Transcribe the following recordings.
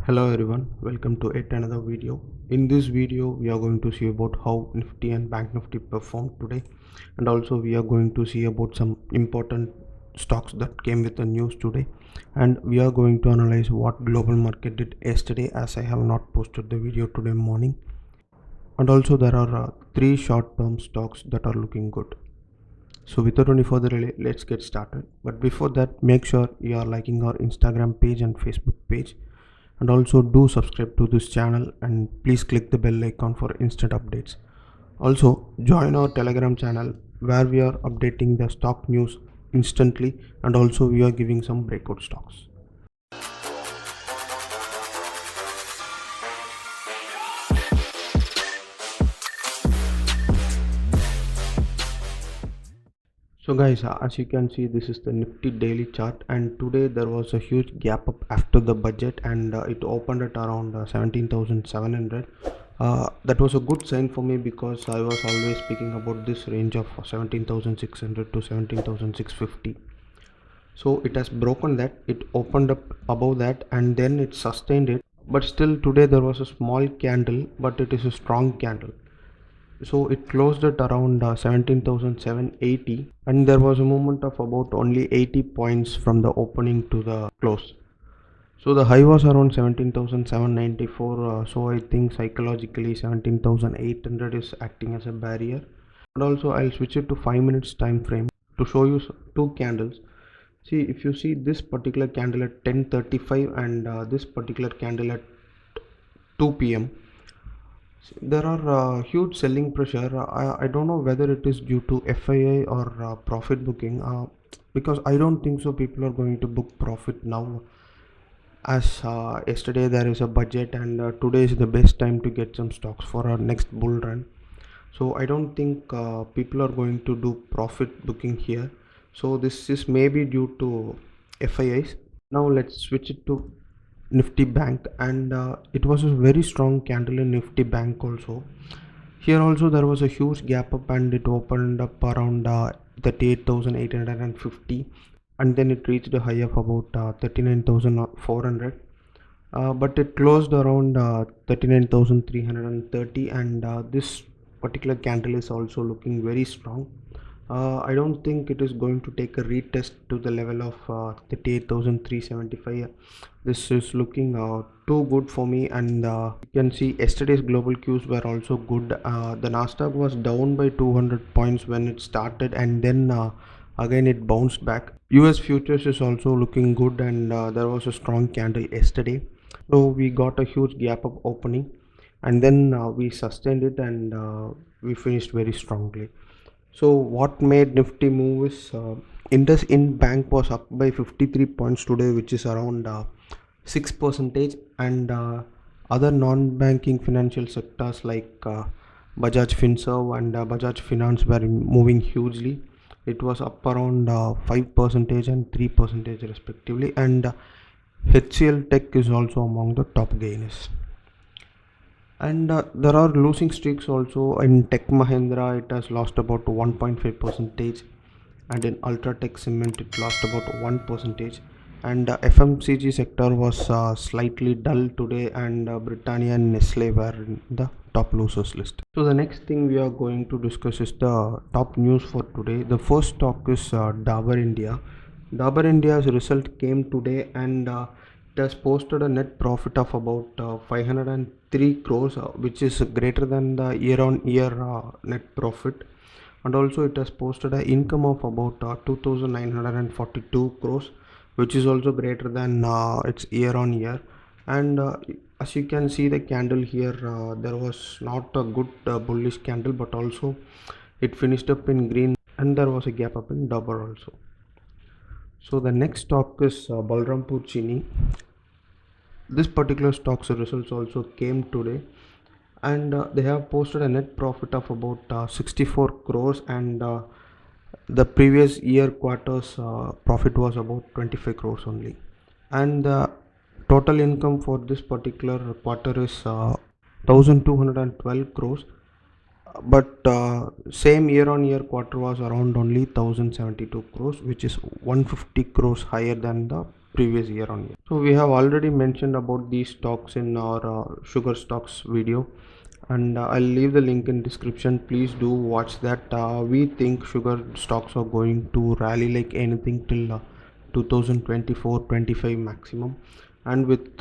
Hello everyone, welcome to yet another video. In this video we are going to see about how Nifty and Bank Nifty performed today, and also we are going to see about some important stocks that came with the news today, and we are going to analyze what global market did yesterday, as I have not posted the video today morning. And also there are three short term stocks that are looking good. So without any further delay, let's get started. But before that, make sure you are liking our Instagram page and Facebook page, and also do subscribe to this channel, and please click the bell icon for instant updates. Also join our Telegram channel where we are updating the stock news instantly, and also we are giving some breakout stocks. So guys, as you can see, this is the Nifty daily chart, and today there was a huge gap up after the budget, and it opened at around 17,700. That was a good sign for me because I was always speaking about this range of 17,600 to 17,650. So it has broken that, it opened up above that, and then it sustained it. But still today there was a small candle, but it is a strong candle. So it closed at around 17,780, and there was a movement of about only 80 points from the opening to the close. So the high was around 17,794. So I think psychologically 17,800 is acting as a barrier. And also I'll switch it to 5 minutes time frame to show you two candles. See, if you see this particular candle at 10:35 and this particular candle at 2 p.m. there are huge selling pressure. I don't know whether it is due to FII or profit booking, because I don't think so people are going to book profit now, as yesterday there is a budget, and today is the best time to get some stocks for our next bull run. So I don't think people are going to do profit booking here. So this is maybe due to FIIs. Now let's switch it to Nifty Bank, and it was a very strong candle in Nifty Bank also. Here also there was a huge gap up, and it opened up around 38,850, and then it reached a high of about 39,400. But it closed around 39,330, and this particular candle is also looking very strong. I don't think it is going to take a retest to the level of 38,375. This is looking too good for me, and you can see yesterday's global cues were also good. The Nasdaq was down by 200 points when it started, and then again it bounced back. US futures is also looking good, and there was a strong candle yesterday. So we got a huge gap of opening, and then we sustained it, and we finished very strongly. So what made Nifty move is IndusInd Bank was up by 53 points today, which is around 6%, and other non-banking financial sectors like Bajaj Finserv and Bajaj Finance were moving hugely. It was up around 5% and 3% respectively, and HCL Tech is also among the top gainers. And there are losing streaks also in Tech Mahindra. It has lost about 1.5%, and in Ultratech Cement it lost about 1%, and FMCG sector was slightly dull today, and Britannia and Nestle were in the top losers list. So the next thing we are going to discuss is the top news for today. The first stock is Dabur India. Dabur India's result came today, and it has posted a net profit of about 503 crores, which is greater than the year-on-year net profit. And also it has posted an income of about 2,942 crores, which is also greater than its year-on-year. And as you can see the candle here, there was not a good bullish candle, but also it finished up in green, and there was a gap up in Dabur also. So the next stock is Balrampuccini. This particular stock's results also came today, and they have posted a net profit of about 64 crores, and the previous year quarter's profit was about 25 crores only, and the total income for this particular quarter is 1212 crores, but same year on year quarter was around only 1072 crores, which is 150 crores higher than the previous year on year. So we have already mentioned about these stocks in our sugar stocks video, and I'll leave the link in description. Please do watch that. We think sugar stocks are going to rally like anything till 2024-25 maximum, and with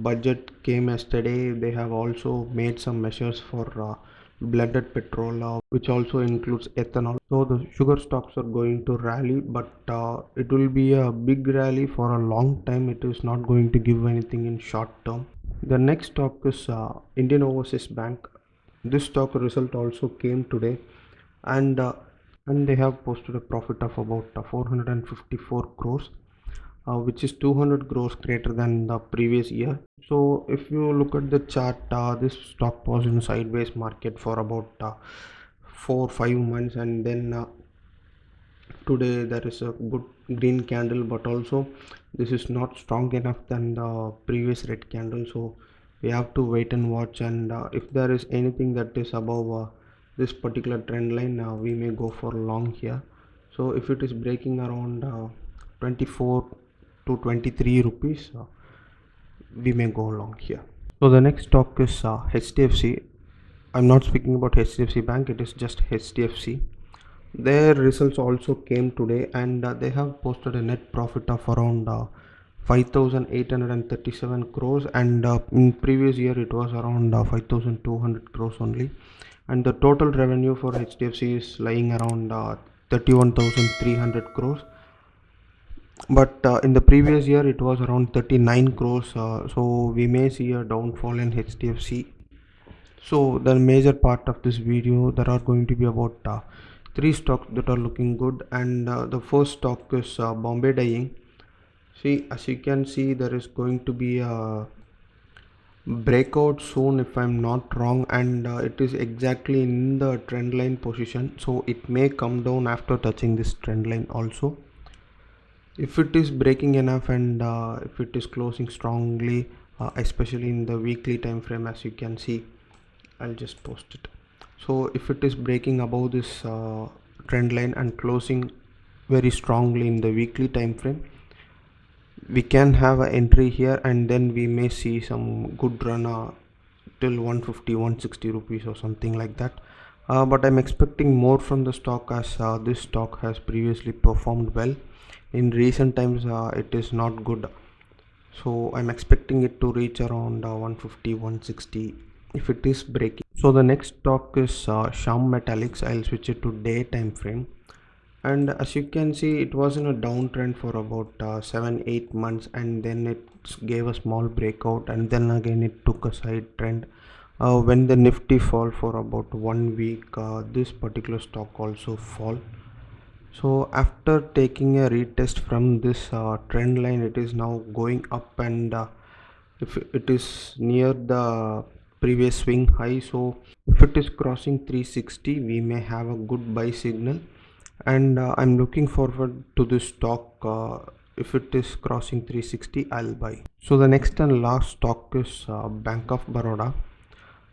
budget came yesterday, they have also made some measures for blended petrol, which also includes ethanol. So the sugar stocks are going to rally, but it will be a big rally for a long time. It is not going to give anything in short term. The next stock is Indian Overseas Bank. This stock result also came today, and uh, and they have posted a profit of about 454 crores, which is 200 crores greater than the previous year. So if you look at the chart, this stock was in sideways market for about 4-5 months, and then today there is a good green candle, but also this is not strong enough than the previous red candle. So we have to wait and watch, and if there is anything that is above this particular trend line, we may go for long here. So if it is breaking around 24 to 23 rupees, we may go long here. So the next stock is HDFC. I'm not speaking about HDFC Bank, it is just HDFC. Their results also came today, and they have posted a net profit of around 5,837 crores, and in previous year it was around 5,200 crores only, and the total revenue for HDFC is lying around 31,300 crores, but in the previous year it was around 39 crores, so we may see a downfall in HDFC. So the major part of this video, there are going to be about three stocks that are looking good, and the first stock is Bombay Dyeing. See, as you can see, there is going to be a breakout soon if I'm not wrong, and it is exactly in the trend line position, so it may come down after touching this trend line also. If it is breaking enough, and if it is closing strongly, especially in the weekly time frame, as you can see, I'll just post it. So if it is breaking above this trend line and closing very strongly in the weekly time frame, we can have an entry here, and then we may see some good run till 150 160 rupees or something like that, but I'm expecting more from the stock, as this stock has previously performed well. In recent times it is not good, so I'm expecting it to reach around 150 160 if it is breaking. So the next stock is Sham Metallics. I'll switch it to day time frame, and as you can see, it was in a downtrend for about 7-8 months, and then it gave a small breakout, and then again it took a side trend. When the Nifty fall for about 1 week, this particular stock also fall. So after taking a retest from this trend line, it is now going up, and if it is near the previous swing high, so if it is crossing 360, we may have a good buy signal, and I'm looking forward to this stock. If it is crossing 360, I'll buy. So the next and last stock is Bank of Baroda.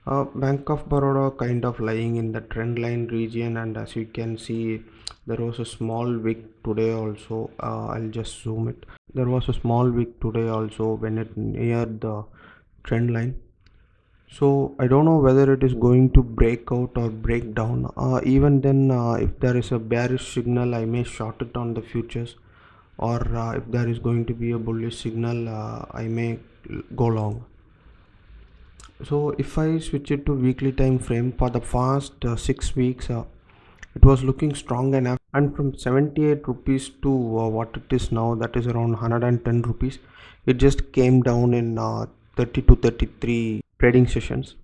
Bank of Baroda kind of lying in the trend line region, and as you can see, there was a small wick today also. I'll just zoom it. There was a small wick today also when it neared the trend line. So I don't know whether it is going to break out or break down. Even then, if there is a bearish signal, I may short it on the futures, or if there is going to be a bullish signal, I may go long. So if I switch it to weekly time frame, for the past 6 weeks, it was looking strong enough, and from 78 rupees to what it is now, that is around 110 rupees, it just came down in 30 to 33 trading sessions.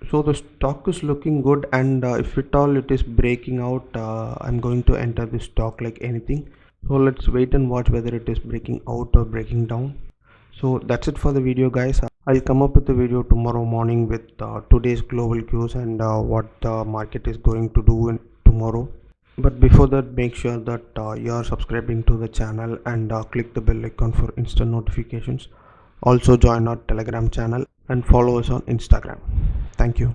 So the stock is looking good, and if at all it is breaking out, I'm going to enter this stock like anything. So let's wait and watch whether it is breaking out or breaking down. So that's it for the video, guys. I'll come up with a video tomorrow morning with today's global cues and what the market is going to do tomorrow. But before that, make sure that you are subscribing to the channel, and click the bell icon for instant notifications. Also join our Telegram channel and follow us on Instagram. Thank you.